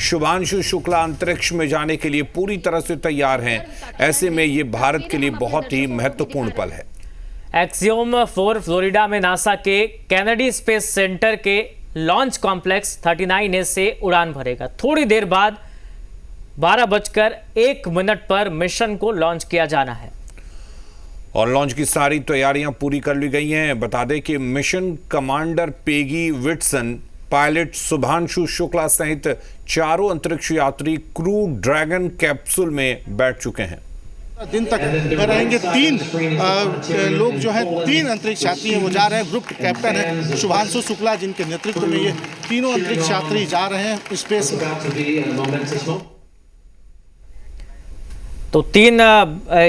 शुभांशु शुक्ला अंतरिक्ष में जाने के लिए पूरी तरह से तैयार हैं। ऐसे में ये भारत के लिए बहुत ही महत्वपूर्ण पल है। एक्सियोम 4 फ्लोरिडा में नासा के कैनेडी स्पेस सेंटर के लॉन्च कॉम्प्लेक्स 39A से उड़ान भरेगा। थोड़ी देर बाद 12:01 पर मिशन को लॉन्च किया जाना है और लॉन्च की सारी तैयारियां पूरी कर ली गई हैं। बता दें कि mission commander Peggy Whitson, pilot Shubhanshu Shukla सहित 4 अंतरिक्ष यात्री क्रू ड्रैगन कैप्सूल में बैठ चुके हैं। दिन तक रहेंगे। 3 लोग जो है 3 अंतरिक्ष यात्री हैं, वो जा रहे हैं। ग्रुप कैप्टन है शुभांशु शुक्ला, जिनके नेतृत्व में ये तीनों अंतरिक्ष यात्री जा रहे हैं स्पेस में। तो 3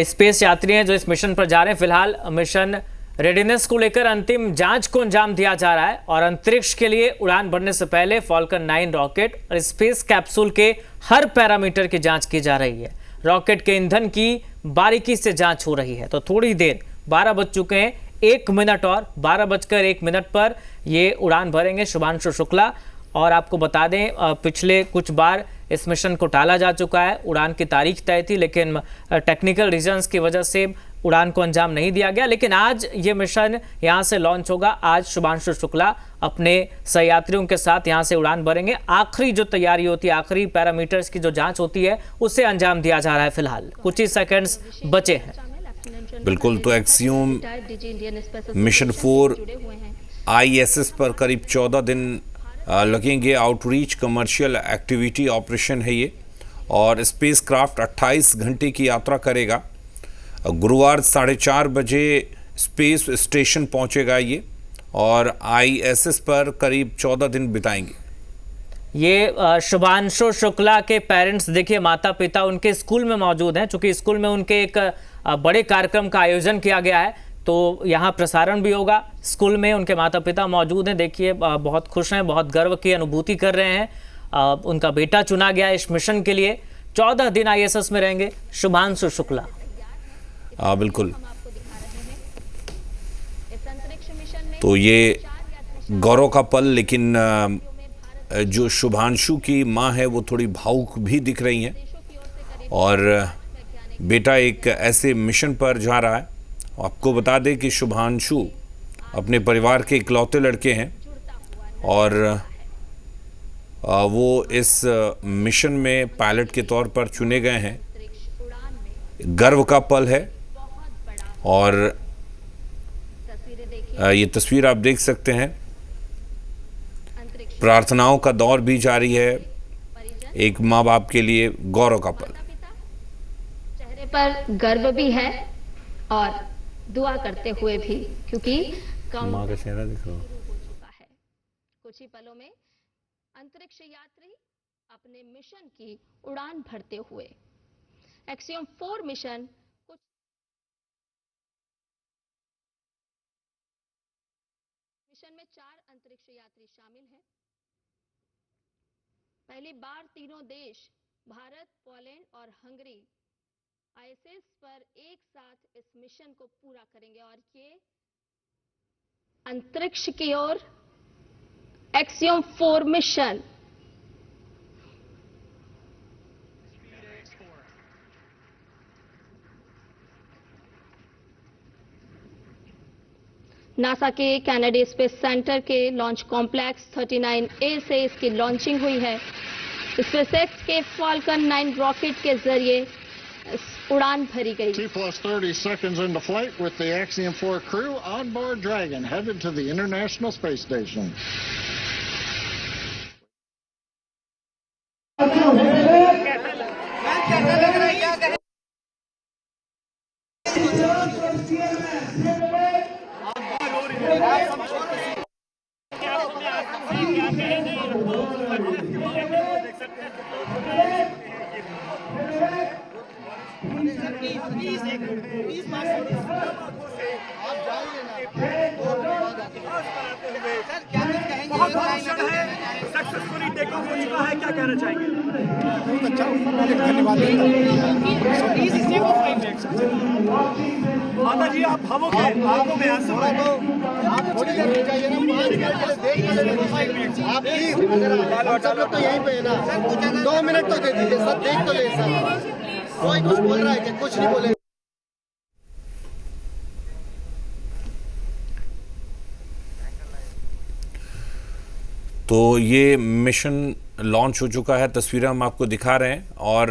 स्पेस यात्री हैं जो इस मिशन पर जा रहे हैं। फिलहाल मिशन रेडीनेस को लेकर अंतिम जांच को अंजाम दिया जा रहा है और अंतरिक्ष के लिए उड़ान भरने से पहले फॉल्कन 9 रॉकेट और स्पेस कैप्सूल के हर पैरामीटर की जांच की जा रही है। रॉकेट के ईंधन की बारीकी से जांच हो रही है। तो थोड़ी देर 12 बज चुके हैं, 1 मिनट और 12:01 पर ये उड़ान भरेंगे शुभांशु शुक्ला। और आपको बता दें पिछले कुछ बार इस मिशन को टाला जा चुका है। उड़ान की तारीख तय थी लेकिन टेक्निकल रीजंस की वजह से उड़ान को अंजाम नहीं दिया गया। लेकिन आज ये मिशन यहाँ से लॉन्च होगा। आज शुभांशु शुक्ला अपने सहयात्रियों के साथ यहाँ से उड़ान भरेंगे। आखिरी जो तैयारी होती है, आखिरी पैरामीटर्स की जो जांच होती है, उसे अंजाम दिया जा रहा है। फिलहाल कुछ ही सेकंड्स बचे हैं। बिल्कुल, तो एक्सियोम मिशन 4 ISS पर करीब 14 दिन लगेंगे। आउटरीच कमर्शियल एक्टिविटी ऑपरेशन है ये और स्पेस क्राफ्ट 28 घंटे की यात्रा करेगा। गुरुवार 4:30 बजे स्पेस स्टेशन पहुंचेगा ये और ISS पर करीब 14 दिन बिताएंगे। ये शुभांशु शुक्ला के पेरेंट्स देखिए, माता पिता उनके स्कूल में मौजूद हैं। चूंकि स्कूल में उनके एक बड़े कार्यक्रम का आयोजन किया गया है तो यहाँ प्रसारण भी होगा। स्कूल में उनके माता पिता मौजूद हैं। देखिए बहुत खुश हैं, बहुत गर्व की अनुभूति कर रहे हैं। उनका बेटा चुना गया इस मिशन के लिए। 14 दिन ISS में रहेंगे शुभांशु शुक्ला। बिल्कुल, तो ये गौरव का पल। लेकिन जो शुभांशु की माँ है वो थोड़ी भावुक भी दिख रही हैं और बेटा एक ऐसे मिशन पर जा रहा है। आपको बता दें कि शुभांशु अपने परिवार के इकलौते लड़के हैं और वो इस मिशन में पायलट के तौर पर चुने गए हैं। गर्व का पल है और ये तस्वीर आप देख सकते हैं। प्रार्थनाओं का दौर भी जारी है। एक माँ बाप के लिए गौरव का पल। चेहरे पर गर्व भी है और दुआ करते हुए भी, क्योंकि माँ का चेहरा दिख रहा है। कुछ ही पलों में अंतरिक्ष यात्री अपने मिशन की उड़ान भरते हुए। एक्सियोम 4 मिशन में 4 अंतरिक्ष यात्री शामिल हैं। पहली बार तीनों देश भारत, पोलैंड और हंगरी ISS पर एक साथ इस मिशन को पूरा करेंगे और ये अंतरिक्ष की ओर एक्सियोम 4 मिशन। नासा के कैनेडी स्पेस सेंटर के लॉन्च कॉम्प्लेक्स 39A से इसकी लॉन्चिंग हुई है। स्पेसएक्स के फॉल्कन 9 रॉकेट के जरिए उड़ान भरी गई। 2+30 seconds into flight with the Axiom 4 crew on board Dragon, headed to the International Space Station. बहुत है, सक्सेस सक्सेसफुली टेक ऑफ हो चुका है, क्या कहना चाहेंगे? बहुत अच्छा, धन्यवाद माता जी आप भावुक हैं, आंखों में आंसू है। आप थोड़ी देर रुक जाइए ना, 5 मिनट के लिए देख तो लेने दीजिए। आप प्लीज, अगर सब लोग तो यहीं पे है ना, 2 मिनट तो दे दीजिए, सब देख तो ले सर। कोई कुछ बोल रहा है कि कुछ नहीं बोले। तो ये मिशन लॉन्च हो चुका है, तस्वीरें हम आपको दिखा रहे हैं और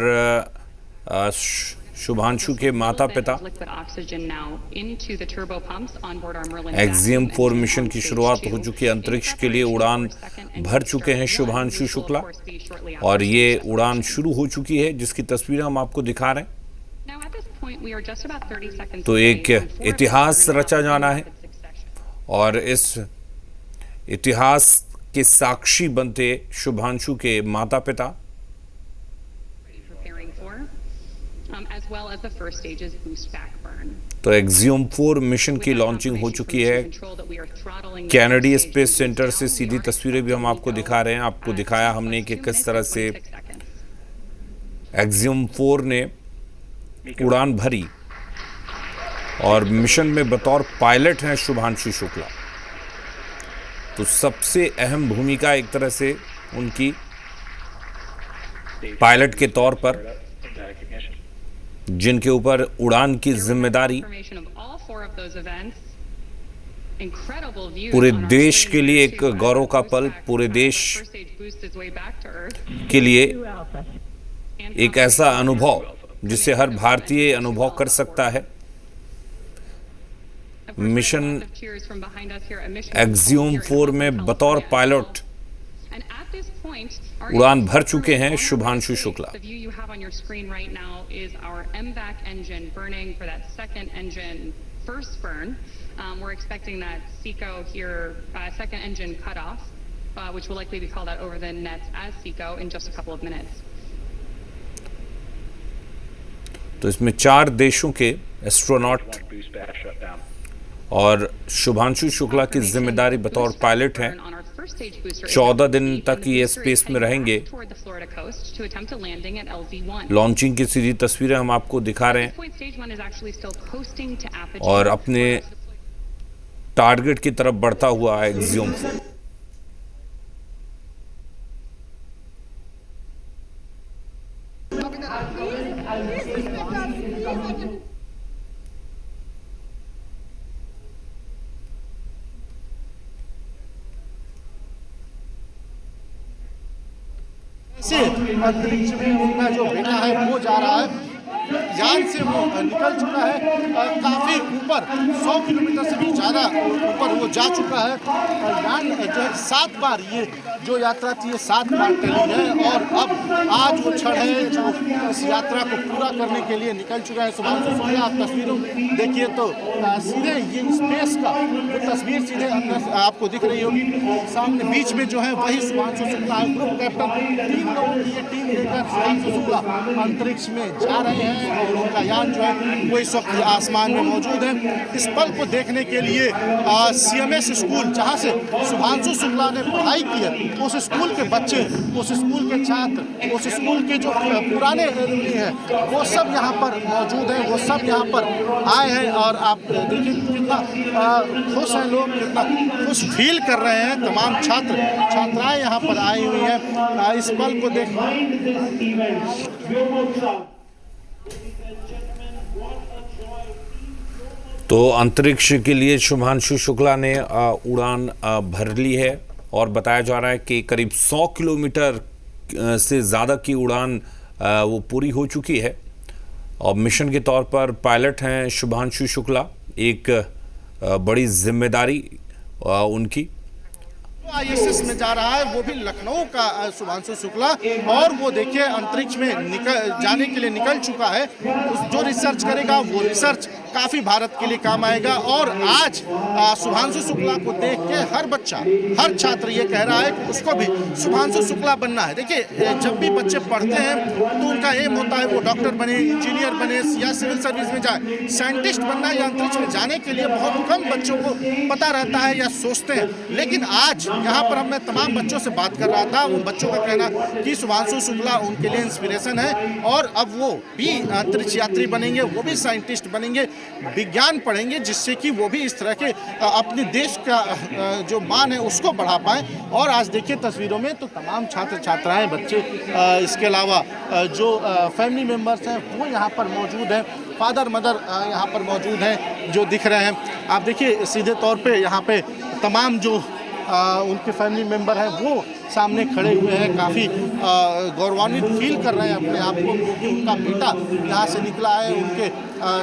शुभांशु के माता पिता एक्सियम 4 मिशन की शुरुआत हो चुकी है। अंतरिक्ष के लिए उड़ान भर चुके हैं शुभांशु शुक्ला और ये उड़ान शुरू हो चुकी है जिसकी तस्वीरें हम आपको दिखा रहे हैं। तो एक इतिहास रचा जाना है और इस इतिहास के साक्षी बनते शुभांशु के माता पिता। तो एक्सियम 4 मिशन की लॉन्चिंग हो चुकी है। कैनेडी स्पेस सेंटर से सीधी तस्वीरें भी हम आपको दिखा रहे हैं। आपको दिखाया हमने कि किस तरह से एक्सियम 4 ने उड़ान भरी और मिशन में बतौर पायलट हैं शुभांशु शुक्ला। तो सबसे अहम भूमिका एक तरह से उनकी पायलट के तौर पर, जिनके ऊपर उड़ान की जिम्मेदारी पूरे देश के लिए एक गौरव का पल, पूरे देश के लिए एक ऐसा अनुभव जिसे हर भारतीय अनुभव कर सकता है। मिशन एक्सियम 4 में बतौर पायलट उड़ान भर चुके हैं Shubhanshu Shukla. We're expecting that SECO here, second engine cut off, which will likely be called out over the nets as SECO in just a couple of minutes. तो इसमें 4 देशों के एस्ट्रोनॉट और शुभांशु शुक्ला की जिम्मेदारी बतौर पायलट है। 14 दिन तक ये स्पेस में रहेंगे। लॉन्चिंग की सीधी तस्वीरें हम आपको दिखा रहे हैं और अपने टारगेट की तरफ बढ़ता हुआ एक्सियम 4। अंतरिक्ष में उनका जो बेटा है वो जा रहा है, यान से वो निकल चुका है, काफी ऊपर 100 किलोमीटर से भी ज्यादा ऊपर वो जा चुका है। यान जो है 7 बार ये जो यात्रा थी 7 बार टली है और अब आज वो क्षण है जो इस यात्रा को पूरा करने के लिए निकल चुका है शुभांशु शुक्ला। आप तस्वीरों देखिए तो सीधे ये स्पेस का वो तस्वीर सीधे अंदर आपको दिख रही होगी। सामने बीच में जो है वही शुभांशु शुक्ला है, ग्रुप कैप्टन। 3 लोगों की ये टीम लेकर शुभांशु शुक्ला अंतरिक्ष में जा रहे हैं और उनका यान जो है वो इस वक्त आसमान में मौजूद है। इस पल को देखने के लिए CMS स्कूल जहाँ से शुभांशु शुक्ला ने पढ़ाई की है, उस स्कूल के बच्चे, उस स्कूल के छात्र, उस स्कूल के जो पुराने एलुमनी हैं वो सब यहाँ पर मौजूद हैं, वो सब यहाँ पर आए हैं और आप देखिए कितना खुश हैं लोग, कितना खुश फील कर रहे हैं। तमाम छात्र छात्राएं यहाँ पर आई हुई हैं इस पल को देख। तो अंतरिक्ष के लिए शुभांशु शुक्ला ने उड़ान भर ली है और बताया जा रहा है कि करीब 100 किलोमीटर से ज़्यादा की उड़ान वो पूरी हो चुकी है और मिशन के तौर पर पायलट हैं शुभांशु शुक्ला। एक बड़ी जिम्मेदारी उनकी। ISS में जा रहा है वो भी लखनऊ का शुभांशु शुक्ला और वो देखिए अंतरिक्ष में जाने के लिए निकल चुका है। जो रिसर्च करेगा वो रिसर्च काफ़ी भारत के लिए काम आएगा। और आज शुभांशु शुक्ला को देख के हर बच्चा, हर छात्र ये कह रहा है कि उसको भी शुभांशु शुक्ला बनना है। देखिए, जब भी बच्चे पढ़ते हैं तो उनका एम होता है वो डॉक्टर बने, इंजीनियर बने या सिविल सर्विस में जाए। साइंटिस्ट बनना या अंतरिक्ष में जाने के लिए बहुत कम बच्चों को पता रहता है या सोचते हैं। लेकिन आज यहाँ पर मैं तमाम बच्चों से बात कर रहा था, उन बच्चों का कहना कि शुभांशु शुक्ला उनके लिए इंस्पिरेशन है और अब वो भी अंतरिक्ष यात्री बनेंगे, वो भी साइंटिस्ट बनेंगे, विज्ञान पढ़ेंगे, जिससे कि वो भी इस तरह के अपने देश का जो मान है उसको बढ़ा पाएँ। और आज देखिए तस्वीरों में तो तमाम छात्र छात्राएं, बच्चे, इसके अलावा जो फैमिली मेम्बर्स हैं वो यहाँ पर मौजूद हैं, फादर मदर यहाँ पर मौजूद हैं जो दिख रहे हैं। आप देखिए सीधे तौर पे यहाँ पे तमाम जो उनके फैमिली मेम्बर हैं वो सामने खड़े हुए हैं, काफ़ी गौरवान्वित फील कर रहे हैं अपने आप को, क्योंकि उनका बेटा यहाँ से निकला है। उनके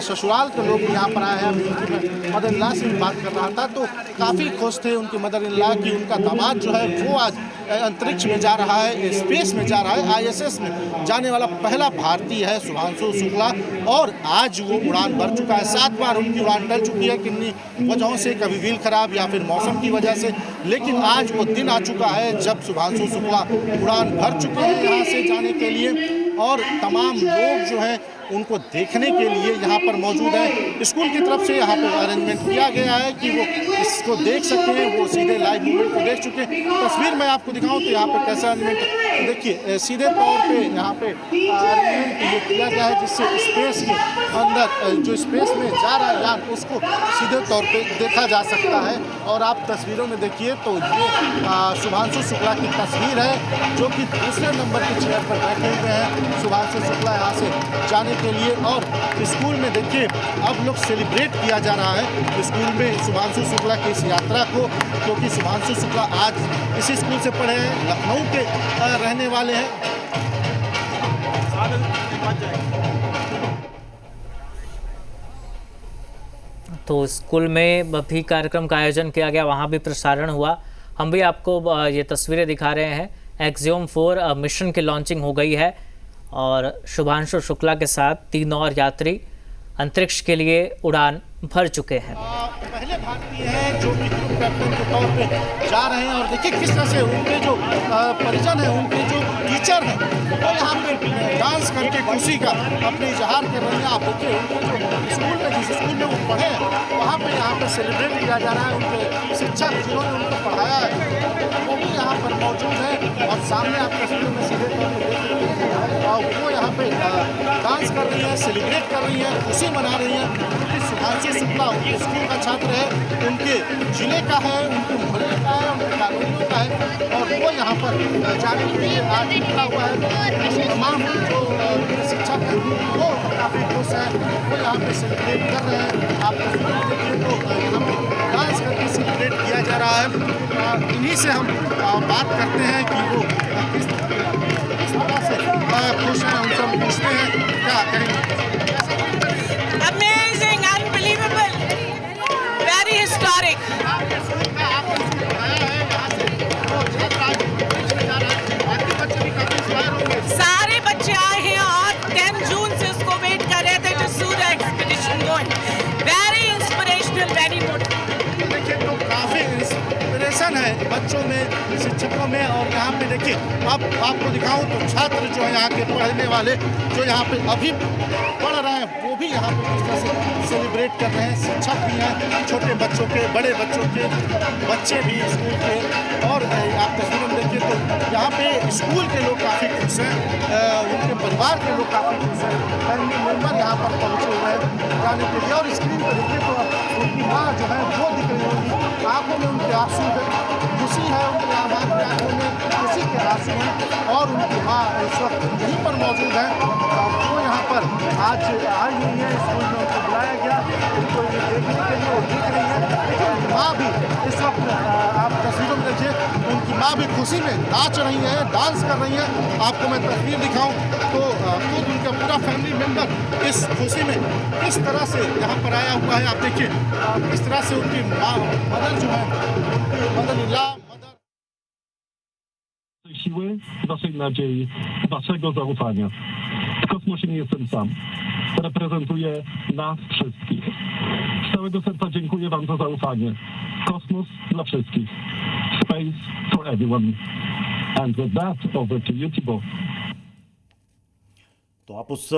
ससुराल के लोग यहाँ पर आए हैं। उनकी मदर इन लॉ से भी बात कर रहा था तो काफ़ी खुश थे उनकी मदर इन लॉ की उनका दामाद जो है वो आज अंतरिक्ष में जा रहा है, स्पेस में जा रहा है, ISS में जाने वाला पहला भारतीय है शुभांशु शुक्ला। और आज वो उड़ान भर चुका है, 7 बार उनकी उड़ान टल चुकी है किन्हीं वजहों से, कभी व्हील खराब या फिर मौसम की वजह से। लेकिन आज वो दिन आ चुका है जब शुभांशु शुक्ला उड़ान भर चुके हैं यहाँ से जाने के लिए। और तमाम लोग जो हैं उनको देखने के लिए यहाँ पर मौजूद हैं। स्कूल की तरफ से यहाँ पर अरेंजमेंट किया गया है कि वो इसको देख सकते हैं, वो सीधे लाइव मूवमेंट को देख चुके हैं। तस्वीर मैं आपको दिखाऊं तो यहाँ पर कैसा अरेंजमेंट, देखिए सीधे तौर पे यहाँ पे अरेंजमेंट ये किया गया है जिससे स्पेस के अंदर जो स्पेस में जा रहा है यान उसको सीधे तौर पे देखा जा सकता है। और आप तस्वीरों में देखिए तो ये शुभांशु शुक्ला की तस्वीर है जो कि दूसरे नंबर की चेयर पर बैठे हुए हैं शुभांशु शुक्ला यहाँ से जाने के लिए। और स्कूल में देखिए अब लोग सेलिब्रेट किया जा रहा है स्कूल में शुभांशु शुक्ला की इस यात्रा को, क्योंकि शुभांशु शुक्ला आज इसी स्कूल से पढ़े हैं, लखनऊ के रहने वाले हैं। तो स्कूल में भी कार्यक्रम का आयोजन किया गया, वहाँ भी प्रसारण हुआ। हम भी आपको ये तस्वीरें दिखा रहे हैं। एक्सियम 4 मिशन की लॉन्चिंग हो गई है और शुभांशु शुक्ला के साथ 3 और यात्री अंतरिक्ष के लिए उड़ान भर चुके हैं। पहले भारतीय हैं जो कि ग्रुप कैप्टन के तौर पे जा रहे हैं। और देखिए किस तरह से उनके जो परिजन हैं, उनके जो टीचर हैं वो यहाँ पे डांस करके खुशी का अपने इजहार कर रहे हैं। आप देखिए उनके जो स्कूल में, जिस स्कूल में वो पढ़े हैं वहाँ पे यहाँ पे सेलिब्रेट किया जा रहा है। उनके शिक्षक जिन्होंने उनको पढ़ाया है वो भी यहाँ पर मौजूद है। और सामने आप तस्वीरों में सीधे तौर पर देख रहे हैं वो यहाँ पे डांस कर रही है, सेलिब्रेट कर रही है, खुशी मना रही है। क्योंकि शुभांशु शुक्ला उनके स्कूल का छात्र है, उनके जिले का है, उनके मोहल्ले का है, उनके कॉलोनियों का है। और वो यहाँ पर जाने के लिए आज निकला हुआ है। तमाम जो शिक्षक हैं वो काफ़ी खुश हैं, वो यहाँ पे सेलिब्रेट कर रहे हैं। आप देखिए तो यहाँ पे डांस करके सेलिब्रेट किया जा रहा है। इन्हीं से हम बात करते हैं कि वो किस तरह से खुश हैं, उनसे हम पूछते हैं क्या कहेंगे। Amazing, unbelievable, very historic. सारे बच्चे आए हैं और 10 जून से उसको वेट कर रहे थे to see the expedition going. Very inspirational, very motivating. देखिए तो काफ़ी इंस्पिरेशन है बच्चों में, शिक्षकों में। और यहाँ पे देखिए अब आपको दिखाऊं तो छात्र जो है यहाँ के पढ़ने वाले जो यहाँ पे अभी पढ़ रहे हैं वो भी यहाँ पे किस तरह से सेलिब्रेट कर रहे हैं। शिक्षक भी हैं, छोटे बच्चों के, बड़े बच्चों के, बच्चे भी स्कूल के। और आप तस्वीरों में देखिए तो यहाँ पे स्कूल के लोग काफ़ी खुश हैं, उनके परिवार के लोग काफ़ी खुश हैं, फैमिली मेम्बर यहाँ पर पहुँचे हुए हैं जाने के लिए। और स्क्रीन पर देखिए तो उनकी माँ जो है वो दिख रही होगी, आँखों में उनके आंसू है, खुशी है उनकी आँखों में, खुशी के आंसू हैं। और उनकी माँ इस वक्त यहीं पर मौजूद है, वो यहाँ पर आज आई हुई है। स्कूल में उनको बुलाया गया उनको ये देखने के लिए, वो देख रही है। लेकिन उनकी माँ भी इस वक्त आप तस्वीरों में देखिए उनकी माँ भी खुशी में नाच रही है, डांस कर रही है। आपको मैं तस्वीर दिखाऊं तो खुद उनका पूरा फैमिली मेम्बर इस खुशी में किस तरह से यहाँ पर आया हुआ है। आप देखिए किस तरह से उनकी माँ, मदर जो है, mother in law, siły, naszej nadziei, naszego zaufania. W kosmosie nie jestem sam. reprezentuje nas wszystkich. Z całego serca dziękuję Wam za zaufanie. Kosmos dla wszystkich. Space for everyone. And with that, over to you, Thibaut. तो आप उस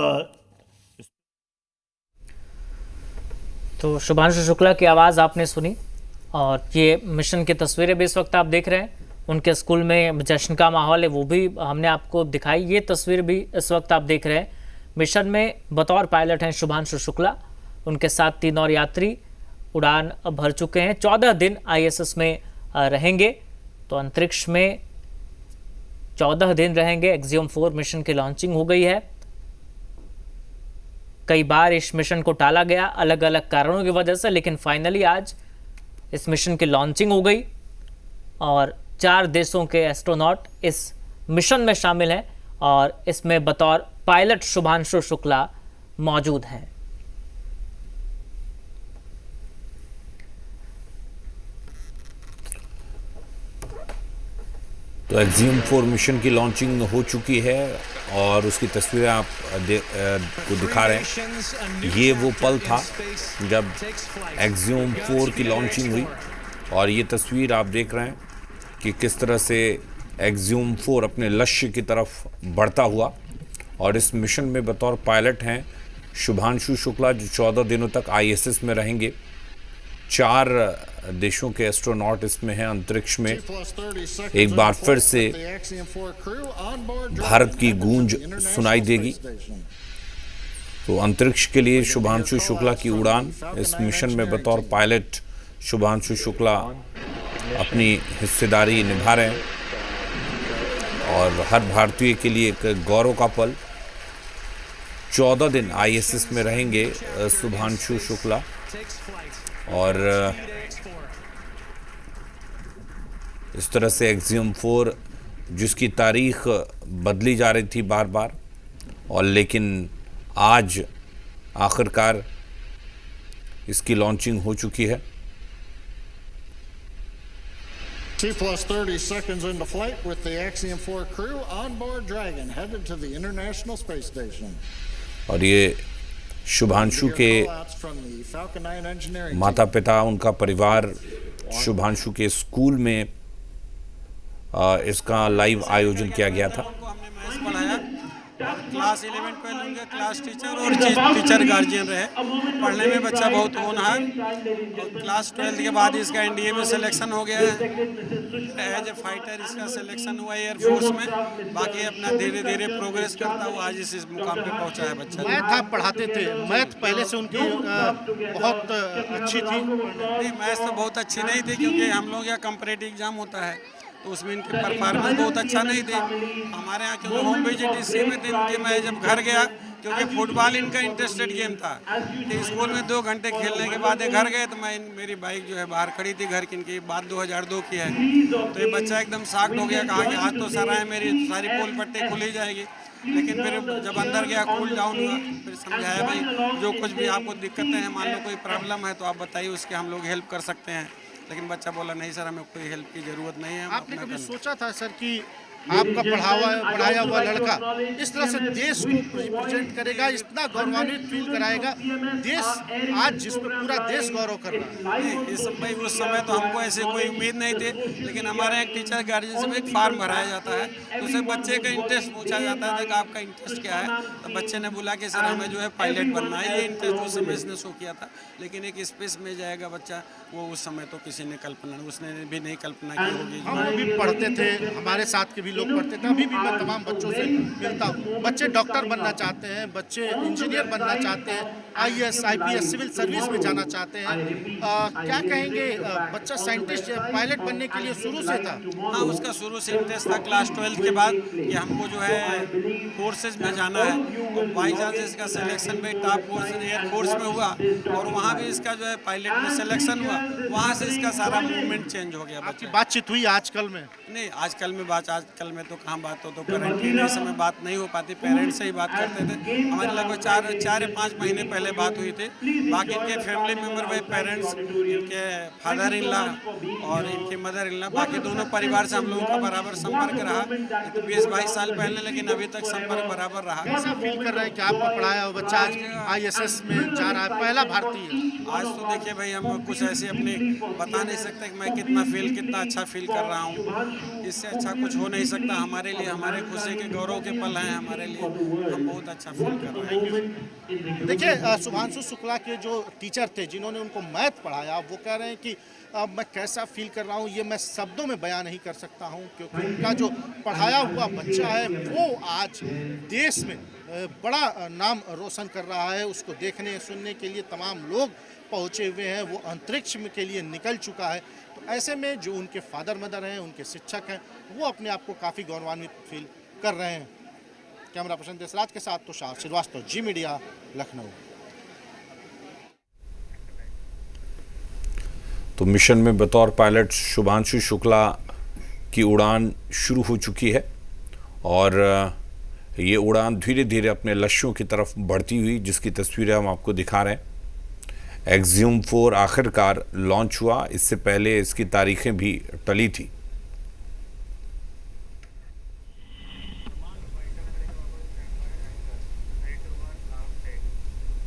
तो शुभांशु शुक्ला की आवाज़ आपने सुनी और ये मिशन की तस्वीरें भी इस वक्त आप देख रहे हैं। उनके स्कूल में जश्न का माहौल है, वो भी हमने आपको दिखाई। ये तस्वीर भी इस वक्त आप देख रहे हैं। मिशन में बतौर पायलट हैं शुभांशु शुक्ला, उनके साथ 3 और यात्री उड़ान भर चुके हैं। 14 दिन ISS में रहेंगे, तो अंतरिक्ष में 14 दिन रहेंगे। एक्सियम 4 मिशन की लॉन्चिंग हो गई है। कई बार इस मिशन को टाला गया अलग अलग कारणों की वजह से, लेकिन फाइनली आज इस मिशन की लॉन्चिंग हो गई और 4 देशों के एस्ट्रोनॉट इस मिशन में शामिल हैं और इसमें बतौर पायलट शुभांशु शुक्ला मौजूद हैं। तो एक्सियम 4 मिशन की लॉन्चिंग हो चुकी है और उसकी तस्वीरें आप को दिखा रहे हैं। ये वो पल था जब एक्सियम 4 की लॉन्चिंग हुई और ये तस्वीर आप देख रहे हैं कि किस तरह से एक्सियम 4 अपने लक्ष्य की तरफ बढ़ता हुआ। और इस मिशन में बतौर पायलट हैं शुभांशु शुक्ला, जो 14 दिनों तक ISS में रहेंगे। 4 देशों के एस्ट्रोनॉट इसमें हैं अंतरिक्ष में। एक बार फिर से भारत की गूंज सुनाई देगी। तो अंतरिक्ष के लिए शुभांशु शुक्ला की उड़ान, इस मिशन में बतौर पायलट शुभांशु शुक्ला अपनी हिस्सेदारी निभा रहे हैं और हर भारतीय के लिए एक गौरव का पल। 14 दिन ISS में रहेंगे शुभांशु शुक्ला और इस तरह से एक्सियम 4 जिसकी तारीख बदली जा रही थी बार बार, और लेकिन आज आखिरकार इसकी लॉन्चिंग हो चुकी है। 2+30 seconds into flight with the Axiom 4 crew on board Dragon, headed to the International Space Station. और ये शुभांशु के माता पिता, उनका परिवार, शुभांशु के स्कूल में इसका लाइव आयोजन किया गया था। क्लास 11 पे उनके क्लास टीचर और टीचर गार्जियन रहे। पढ़ने में बच्चा बहुत होनहार और क्लास 12 के बाद इसका NDA में सिलेक्शन हो गया है। एज ए फाइटर इसका सिलेक्शन हुआ है एयरफोर्स में। बाकी अपना धीरे धीरे प्रोग्रेस करता हुआ आज इस मुकाम पे पहुंचा है बच्चा। मैथ आप पढ़ाते थे, मैथ पहले से उनकी बहुत अच्छी थी? नहीं, मैथ तो बहुत अच्छी नहीं थी क्योंकि हम लोग यहाँ कंपैरेटिव एग्जाम होता है तो उसमें इनकी परफॉर्मेंस बहुत अच्छा नहीं थी। हमारे यहाँ क्योंकि होम विजिट इसी में दिन के मैं जब घर गया, क्योंकि फुटबॉल इनका इंटरेस्टेड गेम था, तो स्कूल में 2 घंटे खेलने के बाद घर गए तो मेरी बाइक जो है बाहर खड़ी थी घर की। इनकी बात 2002 की है। तो ये बच्चा एकदम शॉक्ड हो गया, कहा कि आज तो सर आए, मेरी सारी पोल पट्टी खुली जाएगी। लेकिन फिर जब अंदर गया, कूल डाउन हुआ, फिर समझाया भाई जो कुछ भी आपको दिक्कतें हैं, मान लो कोई प्रॉब्लम है तो आप बताइए, उसके हम लोग हेल्प कर सकते हैं। लेकिन बच्चा बोला नहीं सर, हमें कोई हेल्प की ज़रूरत नहीं है। आपने कभी सोचा था सर कि आपका पढ़ाया हुआ लड़का इस तरह से देश को रिप्रेजेंट करेगा, इतना गौरवान्वित फील कराएगा? देश आज जिसमें पूरा देश गौरव कर रहा है। इस समय उस समय तो हमको ऐसे कोई उम्मीद नहीं थी, लेकिन हमारे यहाँ टीचर गार्जियन से एक फॉर्म भराया जाता है, तो उससे बच्चे का इंटरेस्ट पूछा जाता है कि आपका इंटरेस्ट क्या है। तो बच्चे ने बोला कि सर हमें जो है पायलट बनना है। ये इंटरेस्ट उस समय इसने शो किया था। लेकिन एक स्पेस में जाएगा बच्चा, वो उस समय तो किसी ने कल्पना, उसने भी नहीं कल्पना की होगी। हम भी पढ़ते थे, हमारे साथ के भी लोग पढ़ते थे, अभी भी मैं तमाम बच्चों से मिलता हूँ। बच्चे डॉक्टर बनना चाहते हैं, बच्चे इंजीनियर बनना चाहते हैं, IAS IPS सिविल सर्विस में जाना चाहते हैं। क्या कहेंगे, बच्चा साइंटिस्ट पायलट बनने के लिए शुरू से था? हाँ, उसका शुरू से इंटरेस्ट था। क्लास 12 के बाद कि हमको जो है फोर्सेज में जाना है, और बाई चांस इसका सिलेक्शन भी टॉप फोर्स एयरफोर्स में हुआ और वहाँ भी इसका जो है पायलट में सिलेक्शन हुआ। वहाँ से इसका सारा मूवमेंट चेंज हो गया। आपकी बातचीत हुई आजकल में? नहीं, आजकल में तो कहाँ बात हो, तो पेरेंट के समय बात नहीं हो पाती। पेरेंट्स से ही बात करते थे। हमारे लगभग 4 या 5 महीने पहले पहले बात हुई थी। बाकी इनके फैमिली मेम्बर भाई पेरेंट्स, इनके फादर इन लॉ और इनकी मदर इन लॉ, बाकी दोनों परिवार से हम लोगों का बराबर संपर्क रहा। तो 20-22 साल पहले, लेकिन अभी तक संपर्क बराबर रहा। कैसा फील कर रहे हैं कि आपका पढ़ाया हुआ बच्चा आज ISS में जा रहा है, पहला भारतीय? आज तो देखिए भाई, हम कुछ ऐसे अपने बता नहीं सकते कि मैं कितना अच्छा फील कर रहा हूँ। इससे अच्छा कुछ हो नहीं सकता हमारे लिए। हमारे खुशी के गौरव के पल हैं हमारे लिए। हम बहुत अच्छा फील कर रहे हैं। देखिए, शुभांशु शुक्ला के जो टीचर थे जिन्होंने उनको मैथ पढ़ाया, वो कह रहे हैं कि मैं कैसा फील कर रहा हूँ ये मैं शब्दों में बयान नहीं कर सकता हूँ, क्योंकि उनका जो पढ़ाया हुआ बच्चा है वो आज देश में बड़ा नाम रोशन कर रहा है। उसको देखने सुनने के लिए तमाम लोग पहुँचे हुए हैं, वो अंतरिक्ष में के लिए निकल चुका है। तो ऐसे में जो उनके फादर मदर हैं, उनके शिक्षक हैं, वो अपने आप को काफ़ी गौरवान्वित फील कर रहे हैं। कैमरा पर्सन देसराज के साथ तुषार श्रीवास्तव, जी मीडिया, लखनऊ। तो मिशन में बतौर पायलट शुभांशु शुक्ला की उड़ान शुरू हो चुकी है और ये उड़ान धीरे धीरे अपने लक्ष्यों की तरफ बढ़ती हुई, जिसकी तस्वीरें हम आपको दिखा रहे हैं। एक्सियम 4 आखिरकार लॉन्च हुआ। इससे पहले इसकी तारीखें भी टली थी।